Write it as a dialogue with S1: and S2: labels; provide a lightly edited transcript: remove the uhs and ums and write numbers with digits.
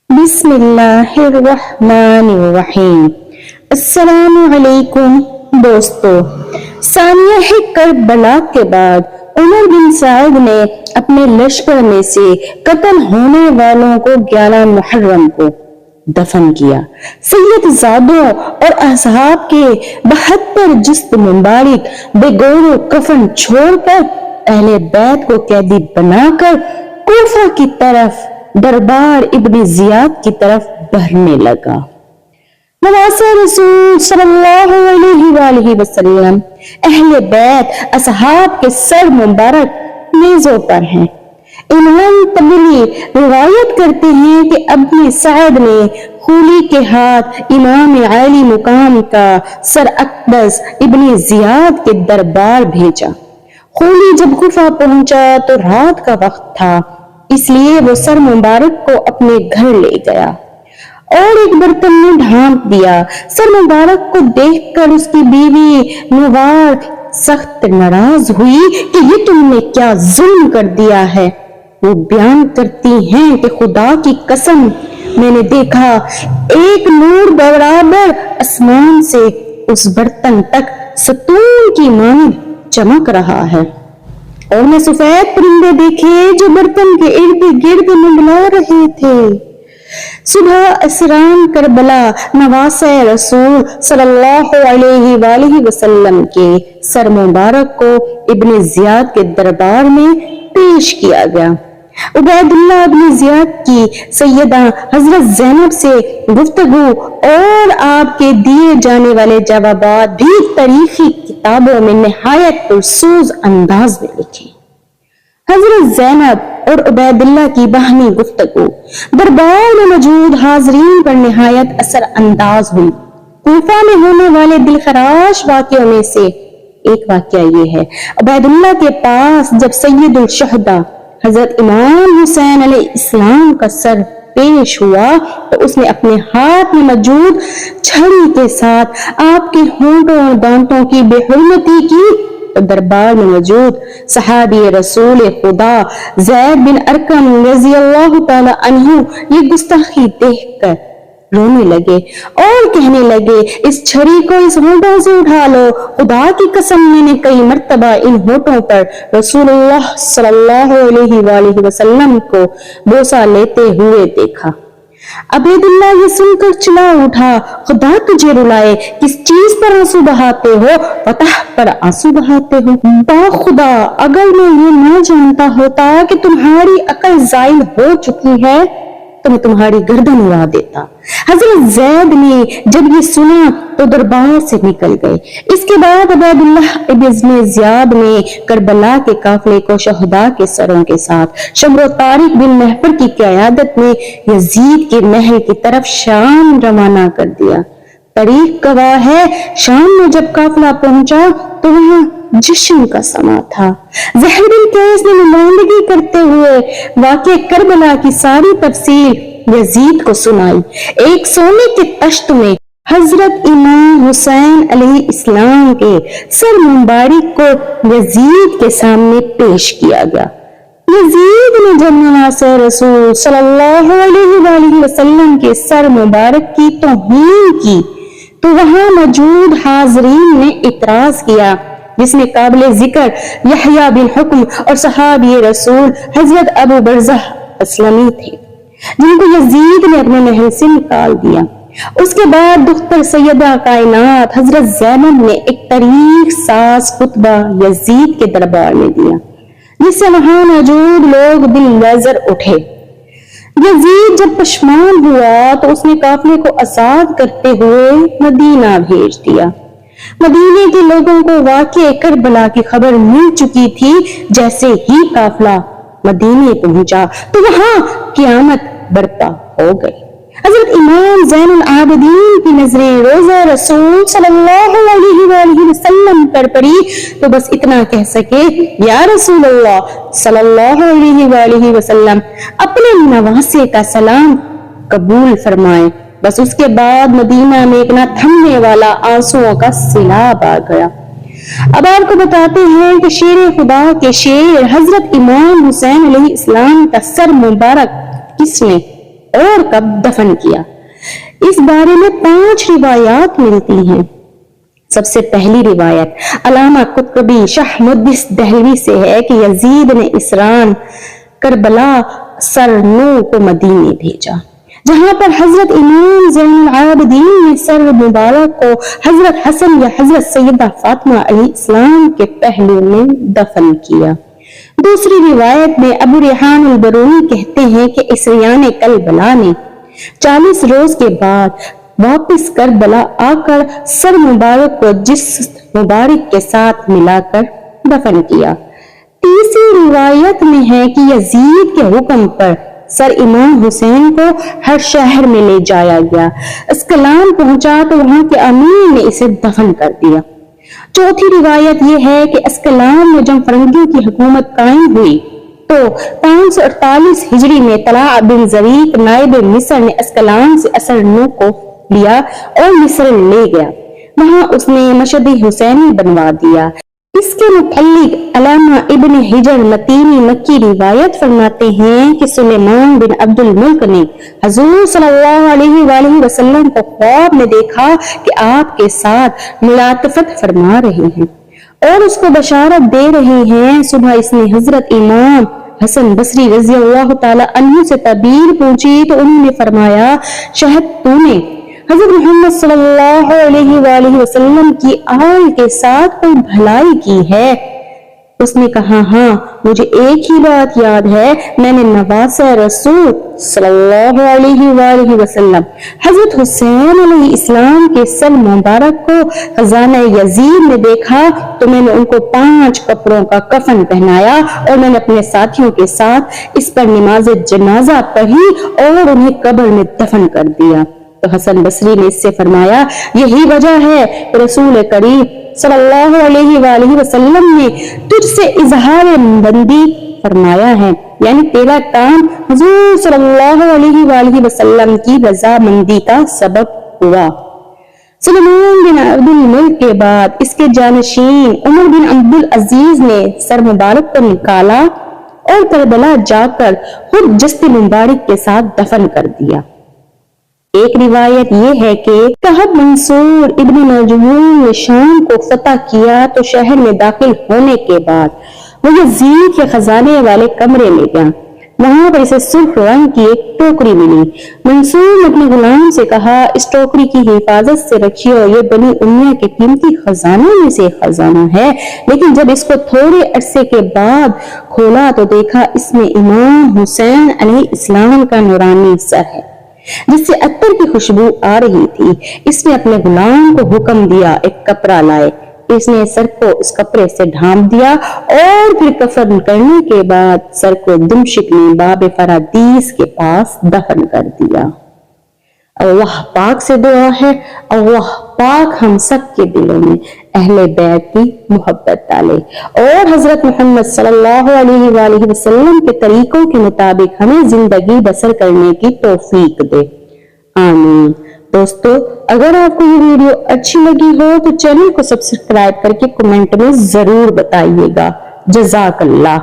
S1: بسم اللہ الرحمن الرحیم۔ السلام علیکم دوستو، سانحہ کربلا کے بعد عمر بن سعد نے اپنے لشکر میں سے قتل ہونے والوں کو 11 محرم کو دفن کیا۔ سید زادوں اور اصحاب کے 72 جسم مبارک بے گور و کفن چھوڑ کر اہل بیت کو قیدی بنا کر کوفہ کی طرف دربار ابن زیاد کی طرف بڑھنے لگا۔ نواسہ رسول صلی اللہ علیہ وآلہ وسلم اہل بیت اصحاب کے سر مبارک نیزوں پر ہیں۔ امام طبری روایت کرتے ہیں کہ ابن سعد نے خولی کے ہاتھ امام عالی مقام کا سر اقدس ابن زیاد کے دربار بھیجا۔ خولی جب کوفہ پہنچا تو رات کا وقت تھا، اس لیے وہ سر مبارک کو اپنے گھر لے گیا اور ایک برتن میں ڈھانپ دیا۔ سر مبارک کو دیکھ کر اس کی بیوی نوار سخت ناراض ہوئی کہ یہ تم نے کیا ظلم کر دیا ہے۔ وہ بیان کرتی ہیں کہ خدا کی قسم، میں نے دیکھا ایک نور برابر آسمان سے اس برتن تک ستون کی مانند چمک رہا ہے، اور میں سفید پرندے دیکھے جو برتن کے ارد گرد منڈلا رہے تھے۔ صبح اسران کربلا نواسہ رسول صلی اللہ علیہ وآلہ وسلم کے سر مبارک کو ابن زیاد کے دربار میں پیش کیا گیا۔ عبید اللہ ابن زیاد کی سیدہ حضرت زینب سے گفتگو اور آپ کے دیے جانے والے جوابات بھی تاریخی کتابوں میں نہایت پرسوز انداز میں لکھے۔ حضرت زینب اور عبید اللہ کی باہمی گفتگو دربار میں موجود حاضرین پر نہایت اثر انداز ہوئی۔ کوفہ میں ہونے والے دلخراش واقعوں میں سے ایک واقعہ یہ ہے، عبید اللہ کے پاس جب سید الشہداء حضرت امام حسین علیہ السلام کا سر پیش ہوا تو اس نے اپنے ہاتھ میں موجود چھڑی کے ساتھ آپ کے ہونٹوں اور دانتوں کی بے حرمتی کی تو دربار میں موجود صحابی رسول خدا زید بن ارقم رضی اللہ تعالی عنہ یہ گستاخی دیکھ کر رونے لگے اور کہنے لگے، اس چھڑی کو اس ہونٹوں سے اٹھا لو، خدا کی قسم میں نے کئی مرتبہ ان ہونٹوں پر رسول اللہ صلی اللہ علیہ وآلہ وسلم کو بوسہ لیتے ہوئے دیکھا۔ عبید اللہ یہ سن کر چلا اٹھا، خدا تجھے رلائے، کس چیز پر آنسو بہاتے ہو؟ فتح پر آنسو بہاتے ہو؟ با خدا، اگر میں یہ نہ جانتا ہوتا کہ تمہاری عقل زائل ہو چکی ہے تو میں تمہاری گردن اڑا دیتا۔ حضرت زید نے جب یہ سنا تو دربار سے نکل گئے۔ اس کے بعد عبید اللہ ابن زیاد نے کربلا کے قافلے کو شہداء کے سروں کے ساتھ شمر و طارق بن محفر کی قیادت میں یزید کے محل کی طرف شام روانہ کر دیا۔ تاریخ گواہ ہے، شام میں جب قافلہ پہنچا تو وہاں جشن کا سما تھا۔ زہر بن قیس نے نمائندگی کرتے ہوئے واقع کربلا کی ساری تفصیل یزید کو سنائی۔ ایک سونے کے تشت میں حضرت امام حسین علیہ السلام کے سر مبارک کو یزید کے سامنے پیش کیا گیا۔ یزید نے جب نواسہ رسول صلی اللہ علیہ وآلہ وسلم کے سر مبارک کی توہین کی تو وہاں موجود حاضرین نے اعتراض کیا، جس میں قابل ذکر یحییٰ بن حکم اور صحابی رسول حضرت ابو برزہ اسلمی تھے، جن کو یزید نے اپنے محل سے نکال دیا۔ اس کے بعد دختر سیدہ کائنات حضرت زینب نے ایک تاریخ ساز خطبہ یزید کے دربار میں دیا، جس سے وہاں موجود لوگ دل لرز اٹھے۔ یزید جب پشمان ہوا تو اس نے قافلے کو آزاد کرتے ہوئے مدینہ بھیج دیا۔ مدینے کے لوگوں کو واقع کربلا کی خبر مل چکی تھی۔ جیسے ہی قافلہ مدینے پہنچا تو وہاں قیامت برپا ہو گئی۔ حضرت امام زین العابدین کی نظریں روزہ رسول صلی اللہ علیہ وآلہ وسلم پر پڑی تو بس اتنا کہہ سکے، یا رسول اللہ صلی اللہ علیہ وآلہ وسلم اپنے نواسے کا سلام قبول فرمائیں۔ بس اس کے بعد مدینہ میں ایک نہ تھمنے والا آنسوؤں کا سیلاب آ گیا۔ اب آپ کو بتاتے ہیں کہ شیر خدا کے شیر حضرت امام حسین علیہ السلام کا سر مبارک کس نے اور کب دفن کیا؟ اس بارے میں 5 روایات ملتی ہیں۔ سب سے پہلی روایت علامہ قطبی شاہ محدث دہلوی سے ہے کہ یزید نے اسران کربلا سر نو کو مدینے بھیجا، جہاں پر حضرت امام زین العابدین نے سر مبارک کو حضرت حسن یا حضرت سیدہ فاطمہ علیہ السلام کے پہلو میں دفن کیا۔ دوسری روایت میں ابو ریحان البرونی کہتے ہیں کہ اسریان کربلا نے 40 روز کے بعد واپس کربلا آ کر سر مبارک کو جسم مبارک کے ساتھ ملا کر دفن کیا۔ تیسری روایت میں ہے کہ یزید کے حکم پر سر امام حسین کو ہر شہر میں لے جایا گیا، اسکلان پہنچا تو وہاں کے امیر نے اسے دفن کر دیا۔ چوتھی روایت یہ ہے کہ اسکلان میں جب فرنگیوں کی حکومت قائم ہوئی تو 548 ہجری میں طلحہ بن زریق نائب مصر نے اسکلان سے اثر نو کو لیا اور مصر لے گیا، وہاں اس نے مشہد حسینی بنوا دیا۔ اس کے متعلق علامہ ابن حجر متینی مکی روایت فرماتے ہیں کہ سلیمان بن عبد الملک نے حضور صلی اللہ علیہ وآلہ وسلم کو خواب میں دیکھا کہ آپ کے ساتھ ملاطفت فرما رہے ہیں اور اس کو بشارت دے رہے ہیں۔ صبح اس نے حضرت امام حسن بصری رضی اللہ تعالی عنہ سے تعبیر پوچھی تو انہوں نے فرمایا، شاید تو نے حضرت محمد صلی اللہ علیہ وآلہ وسلم کی آل کے ساتھ کوئی بھلائی کی ہے؟ اس نے کہا، ہاں مجھے ایک ہی بات یاد ہے، میں نے نواسہ رسول صلی اللہ علیہ وآلہ وسلم حضرت حسین علیہ السلام کے سر مبارک کو خزانہ یزید میں دیکھا تو میں نے ان کو 5 کپڑوں کا کفن پہنایا اور میں نے اپنے ساتھیوں کے ساتھ اس پر نماز جنازہ پڑھی اور انہیں قبر میں دفن کر دیا۔ تو حسن بصری نے اس سے فرمایا، یہی وجہ ہے کہ رسول کریم صلی اللہ علیہ وآلہ وسلم نے تجھ سے اظہار بندی فرمایا ہے، یعنی تیرا کام حضور صلی اللہ علیہ وآلہ وسلم کی رضامندی کا سبب ہوا۔ سلیمان بن عبد الملک کے بعد اس کے جانشین عمر بن عبد العزیز نے سر مبارک کو نکالا اور کربلا جا کر خود جسد مبارک کے ساتھ دفن کر دیا۔ ایک روایت یہ ہے کہ کعب منصور ابن نجوم نے شام کو فتح کیا تو شہر میں داخل ہونے کے بعد وہ یزید کے خزانے والے کمرے میں گیا، وہاں پر اسے سرخ رنگ کی ایک ٹوکری ملی۔ منصور نے اپنے غلام سے کہا، اس ٹوکری کی حفاظت سے رکھیو، یہ بنی امیہ کے قیمتی خزانوں میں سے خزانہ ہے۔ لیکن جب اس کو تھوڑے عرصے کے بعد کھولا تو دیکھا اس میں امام حسین علیہ السلام کا نورانی سر ہے جس سے عطر کی خوشبو آ رہی تھی۔ اس نے اپنے غلام کو حکم دیا، ایک کپڑا لائے، اس نے سر کو اس کپڑے سے ڈھانپ دیا اور پھر کفن کرنے کے بعد سر کو دمشق میں باب فرادیس کے پاس دفن کر دیا۔ اللہ پاک سے دعا ہے، اللہ پاک ہم سب کے دلوں میں اہل بیت کی محبت ڈالے اور حضرت محمد صلی اللہ علیہ وآلہ وسلم کے طریقوں کے مطابق ہمیں زندگی بسر کرنے کی توفیق دے، آمین۔ دوستو، اگر آپ کو یہ ویڈیو اچھی لگی ہو تو چینل کو سبسکرائب کر کے کمنٹ میں ضرور بتائیے گا۔ جزاک اللہ۔